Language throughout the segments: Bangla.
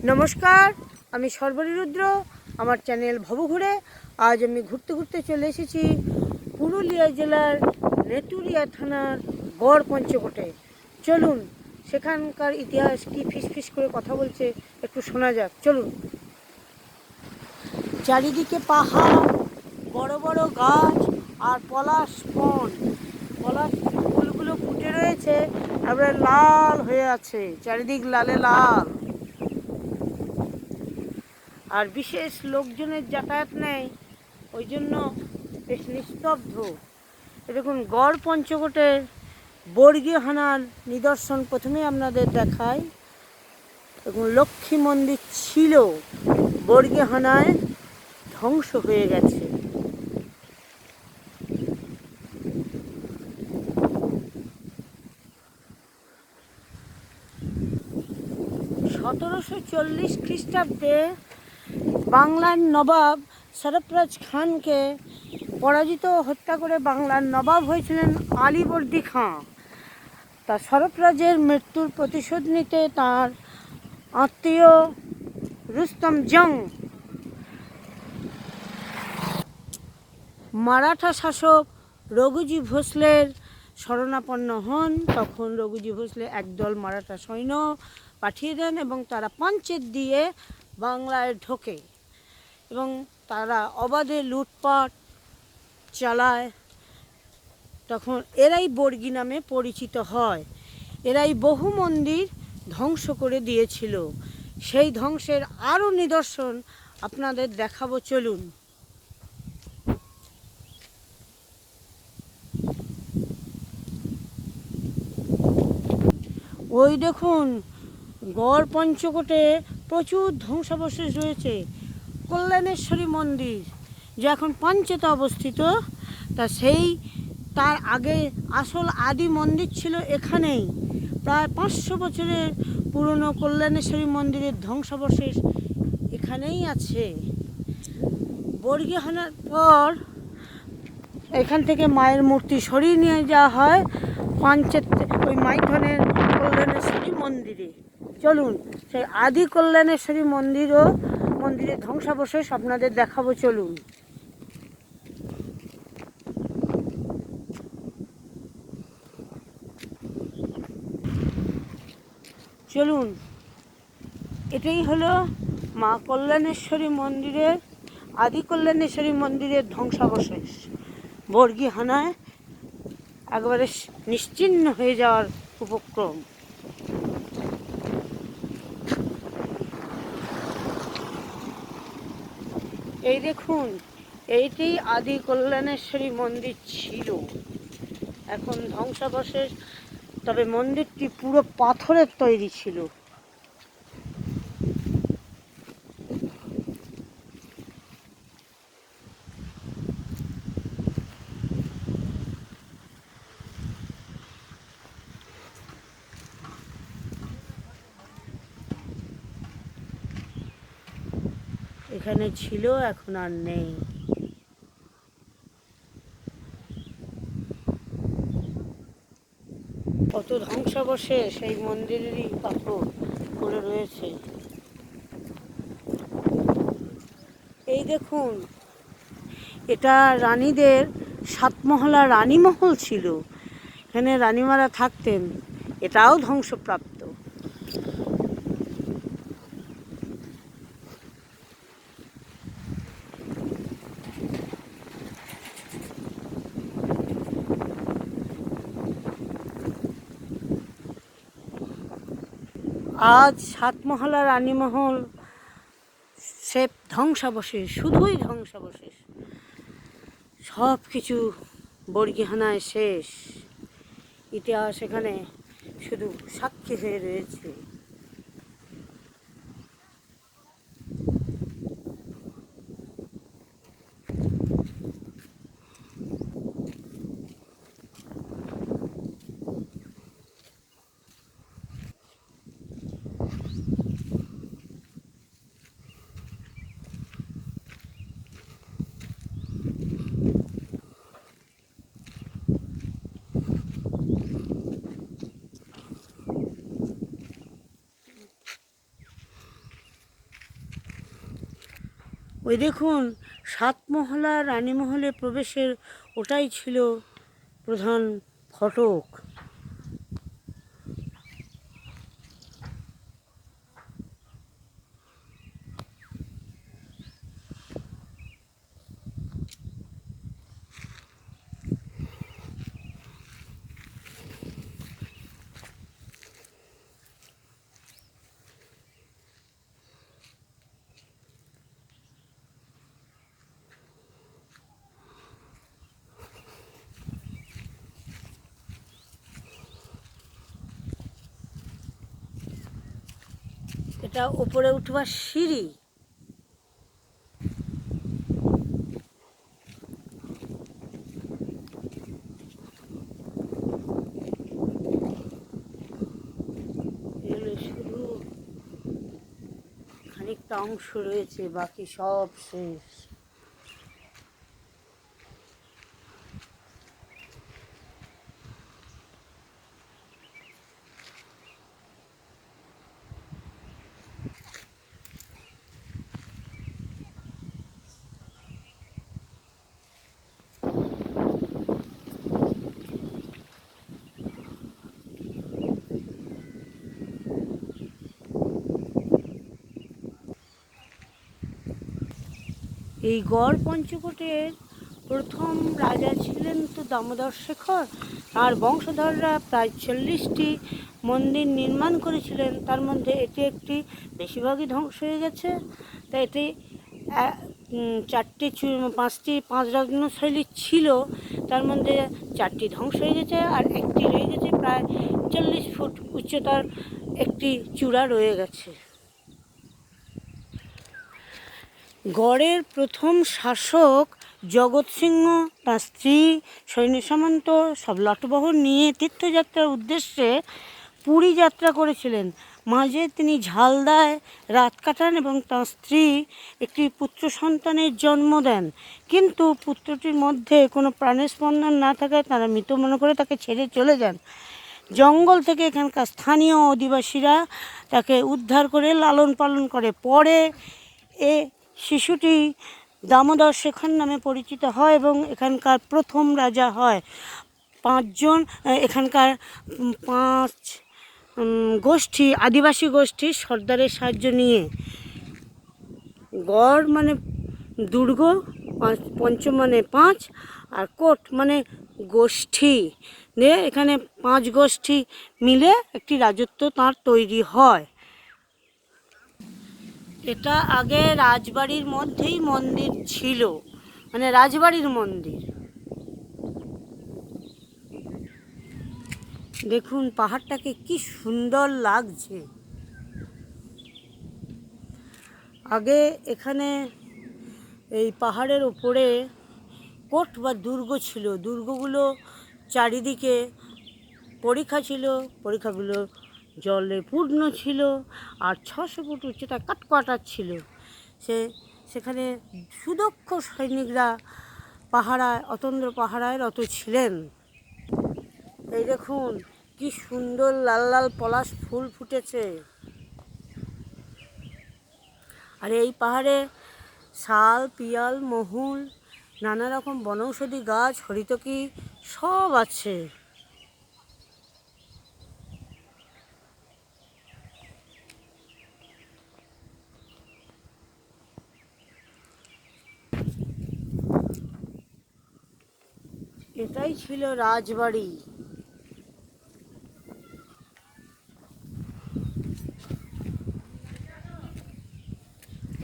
নমস্কার, আমি সর্বরী রুদ্র। আমার চ্যানেল ভব ঘুরে আজ আমি ঘুরতে ঘুরতে চলে এসেছি পুরুলিয়া জেলার নেতুরিয়া থানার গড় পঞ্চকোটে। চলুন সেখানকার ইতিহাস কি ফিস করে কথা বলছে একটু শোনা যাক। চলুন। চারিদিকে পাহাড়, বড় বড় গাছ আর পলাশ বন। পলাশ ফুলগুলো ফুটে রয়েছে, তারপরে লাল হয়ে আছে, চারিদিক লালে লাল। আর বিশেষ লোকজনের যাতায়াত নেই, ওই জন্য বেশ নিস্তব্ধ। দেখুন, গড় পঞ্চকোটের বর্গীয় হানার নিদর্শন প্রথমেই আপনাদের দেখায়। দেখুন, লক্ষ্মী মন্দির ছিল, বর্গীয় হানায় ধ্বংস হয়ে গেছে। (1740 খ্রিস্টাব্দে বাংলার নবাব সরফরাজ খানকে পরাজিত হত্যা করে বাংলার নবাব হয়েছিলেন আলীবর্দী খাঁ। তা সরফরাজের মৃত্যুর প্রতিশোধ নিতে তার আত্মীয় রুস্তম জং মারাঠা শাসক রঘুজি ভোসলের শরণাপন্ন হন। তখন রঘুজি ভোসলে একদল মারাঠা সৈন্য পাঠিয়ে দেন এবং তারা পাঞ্চেত দিয়ে বাংলায় ঢোকে এবং তারা অবাধে লুটপাট চালায়। তখন এরাই বর্গী নামে পরিচিত হয়। এরাই বহু মন্দির ধ্বংস করে দিয়েছিল। সেই ধ্বংসের আরও নিদর্শন আপনাদের দেখাবো। চলুন। ওই দেখুন, গড় পঞ্চকোটে প্রচুর ধ্বংসাবশেষ রয়েছে। কল্যাণেশ্বরী মন্দির, যা এখন পাঞ্চেতে অবস্থিত, তার আগে আসল আদি মন্দির ছিল এখানেই। প্রায় 500 বছরের পুরনো কল্যাণেশ্বরী মন্দিরের ধ্বংসাবশেষ এখানেই আছে। বর্গী হানার পর এখান থেকে মায়ের মূর্তি সরিয়ে নিয়ে যাওয়া হয় পাঞ্চেত, ওই মাইথনের কল্যাণেশ্বরী মন্দিরে। চলুন সেই আদি কল্যাণেশ্বরী মন্দিরের ধ্বংসাবশেষ আপনাদের দেখাবো। চলুন। চলুন, এটাই হলো মা কল্যাণেশ্বরী মন্দিরের, আদি কল্যাণেশ্বরী মন্দিরের ধ্বংসাবশেষ। বর্গী হানায় একবারে নিশ্চিহ্ন হয়ে যাওয়ার উপক্রম। এই দেখুন, এইটাই আদি কল্যাণেশ্বরী মন্দির ছিল, এখন ধ্বংসাবশেষ। তবে মন্দিরটি পুরো পাথরের তৈরি ছিল। এখানে ছিল, এখন আর নেই। কত ধ্বংসাবশেষ এই মন্দিরেরই পাথর পড়ে রয়েছে। এই দেখুন, এটা রানীদের সাতমহলা রানীমহল ছিল, এখানে রানীমারা থাকতেন। এটাও ধ্বংসপ্রাপ্ত। আজ সাতমহলা রানীমহল সে ধ্বংসাবশেষ, শুধুই ধ্বংসাবশেষ। সব কিছু বর্গী হানায় শেষ। ইতিহাস এখানে শুধু সাক্ষী হয়ে রয়েছে। ওই দেখুন সাতমহলা রানীমহলে প্রবেশের ওটাই ছিল প্রধান ফটক। এটা উপরে উঠবার সিঁড়ি। শুধু খানিকটা অংশ রয়েছে, বাকি সব শেষ। এই গড় পঞ্চকোটের প্রথম রাজা ছিলেন তো দামোদর শেখর। তার বংশধররা প্রায় 40টি মন্দির নির্মাণ করেছিলেন, তার মধ্যে এটি একটি, বেশিরভাগই ধ্বংস হয়ে গেছে। তাই এটি 5 রত্নশৈলী ছিল, তার মধ্যে 4টি ধ্বংস হয়ে গেছে আর একটি রয়ে গেছে। প্রায় 40 ফুট উচ্চতার একটি চূড়া রয়ে গেছে। গড়ের প্রথম শাসক জগৎ সিংহ তার স্ত্রী সৈন্য সামন্ত সব লটবহর নিয়ে তীর্থযাত্রার উদ্দেশ্যে পুরী যাত্রা করেছিলেন। মাঝে তিনি ঝালদায় রাত কাটান এবং তার স্ত্রী একটি পুত্র সন্তানের জন্ম দেন, কিন্তু পুত্রটির মধ্যে কোনো প্রাণের স্পন্দন না থাকায় তারা মৃত মনে করে তাকে ছেড়ে চলে যান। জঙ্গল থেকে এখানকার স্থানীয় অধিবাসীরা তাকে উদ্ধার করে লালন পালন করে। পরে এ শিশুটি দামোদর শেখর নামে পরিচিত হয় এবং এখানকার প্রথম রাজা হয়। এখানকার 5 গোষ্ঠী, আদিবাসী গোষ্ঠী সর্দারের সাহায্য নিয়ে। গড় মানে দুর্গ, পঞ্চ মানে 5, আর কোট মানে গোষ্ঠী। এখানে 5 গোষ্ঠী মিলে একটি রাজত্ব তার তৈরি হয়। এটা আগে রাজবাড়ির মধ্যেই মন্দির ছিল, মানে রাজবাড়ির মন্দির। দেখুন পাহাড়টাকে কি সুন্দর লাগছে। আগে এখানে এই পাহাড়ের ওপরে কোট বা দুর্গ ছিল। দুর্গগুলো চারিদিকে পরিখা ছিল, পরিখাগুলো জলে পূর্ণ ছিল, আর 600 ফুট উচ্চতা কাঠকোয়াটার ছিল। সেখানে সুদক্ষ সৈনিকরা অতন্দ্র পাহারায় রত ছিলেন। এই দেখুন কি সুন্দর লাল লাল পলাশ ফুল ফুটেছে। আর এই পাহাড়ে শাল, পিয়াল, মহুল, নানা রকম বনৌষধি গাছ, হরিতকি সব আছে। এটাই ছিল রাজবাড়ি।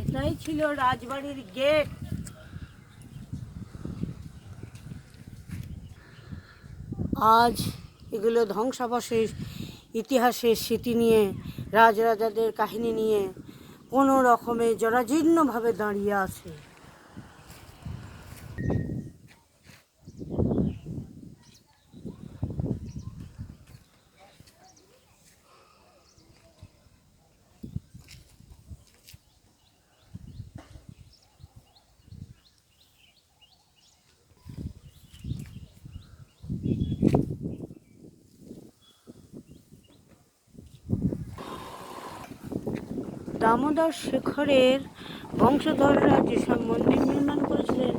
এটাই ছিল রাজবাড়ির গেট। আজ এগুলো ধ্বংসাবশেষ, ইতিহাসের স্মৃতি নিয়ে, রাজরাজাদের কাহিনী নিয়ে কোনো রকমে জরাজীর্ণভাবে দাঁড়িয়ে আছে। দামোদর শেখরের বংশধররা যেসব মন্দির নির্মাণ করেছিলেন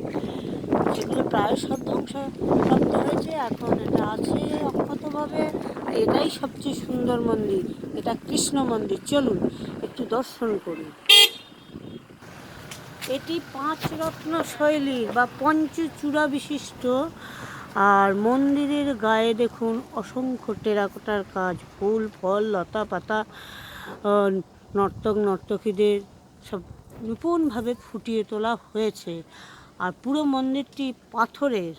সেগুলো প্রায় সব ধ্বংসপ্রাপ্ত হয়েছে। এখন এটা আছে অক্ষতভাবে, আর এটাই সবচেয়ে সুন্দর মন্দির। এটা কৃষ্ণ মন্দির। চলুন একটু দর্শন করি। এটি 5 রত্ন শৈলীর বা পঞ্চচূড়া বিশিষ্ট। আর মন্দিরের গায়ে দেখুন অসংখ্য টেরাকোটার কাজ, ফুল ফল লতা পাতা, নর্তক নর্তকীদের সব নিপুণভাবে ফুটিয়ে তোলা হয়েছে। আর পুরো মন্দিরটি পাথরের।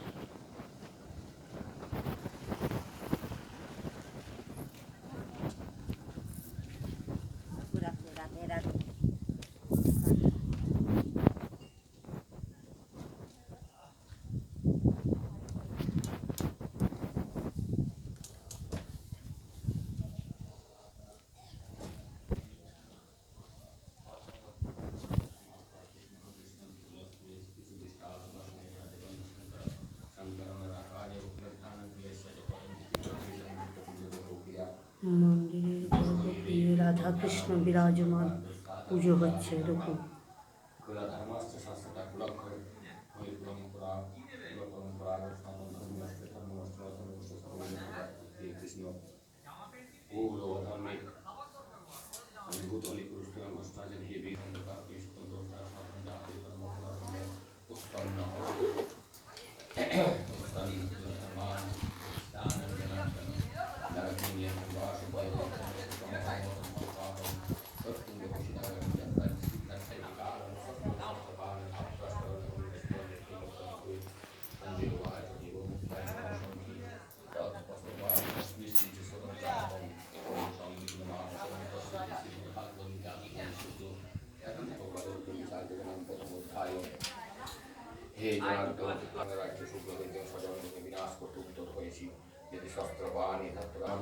মন্দিরের গর্ভগৃহে রাধা কৃষ্ণ বিরাজমান, পুজো হচ্ছে দেখুন। হে জনার্দন, রাজ্য শুক্লবৈদ্য সজনকে বিনাশ করতে উদ্যত হয়েছি। যদি শস্ত্র বাণী ধর্তরাম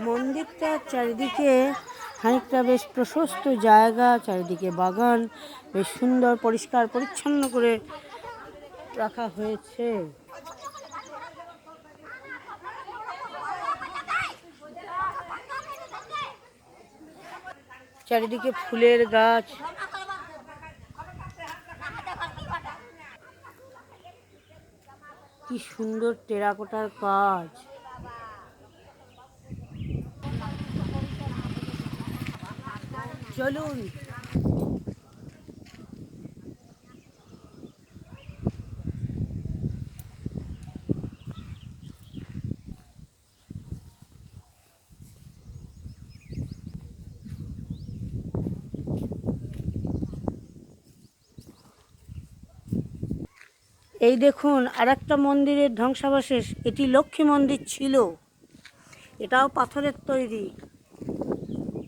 মন্দিরটার চারিদিকে খানিকটা বেশ প্রশস্ত জায়গা, চারিদিকে বাগান, বেশ সুন্দর পরিষ্কার পরিচ্ছন্ন করে রাখা হয়েছে। চারিদিকে ফুলের গাছ। কি সুন্দর টেরাকোটার কাজ। চলুন এই দেখুন আরেকটা মন্দিরের ধ্বংসাবশেষ। এটি লক্ষ্মী মন্দির ছিল, এটাও পাথরের তৈরি।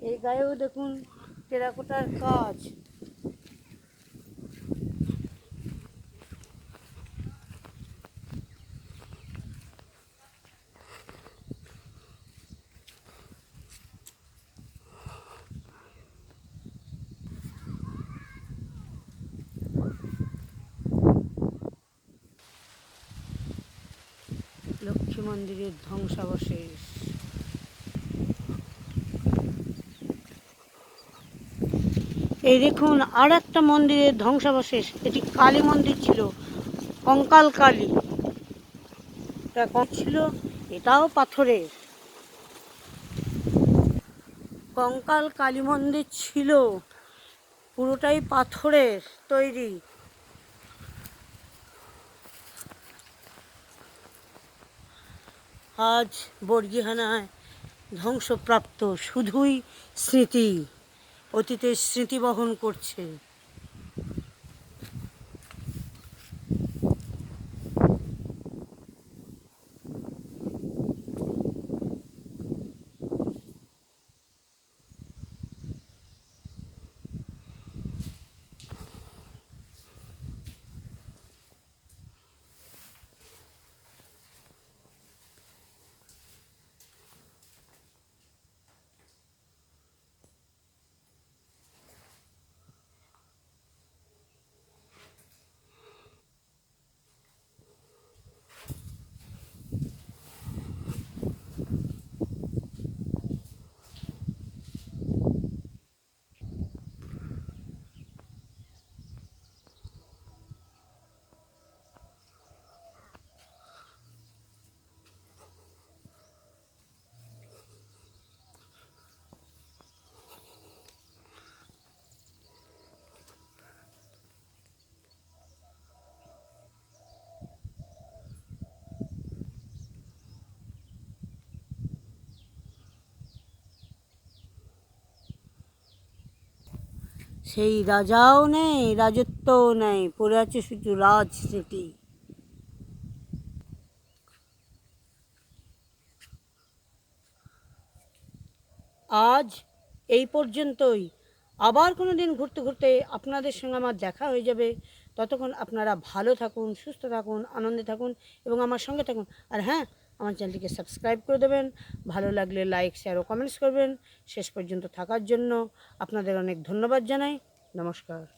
এই গায়েও দেখুন টেরাকোটার কাজ। লক্ষ্মী মন্দিরের ধ্বংসাবশেষ। এই দেখুন আর একটা মন্দিরের ধ্বংসাবশেষ। এটি কালী মন্দির ছিল, কঙ্কাল কালী ছিল, এটাও পাথরের। কঙ্কাল কালী মন্দির ছিল, পুরোটাই পাথরের তৈরি। আজ বর্গিহানায় ধ্বংসপ্রাপ্ত, শুধুই স্মৃতি, অতীতের স্মৃতি বহন করছে। সেই রাজাও নেই, রাজত্বও নেই, পড়ে আছে শুধু রাজ স্মৃতি। আজ এই পর্যন্তই। আবার কোনো দিন ঘুরতে ঘুরতে আপনাদের সঙ্গে আমার দেখা হয়ে যাবে। ততক্ষণ আপনারা ভালো থাকুন, সুস্থ থাকুন, আনন্দে থাকুন এবং আমার সঙ্গে থাকুন। আর হ্যাঁ, আমার চ্যানেলটিকে সাবস্ক্রাইব করে দেবেন। ভালো লাগলে লাইক, শেয়ার ও কমেন্টস করবেন। শেষ পর্যন্ত থাকার জন্য আপনাদের অনেক ধন্যবাদ জানাই। নমস্কার।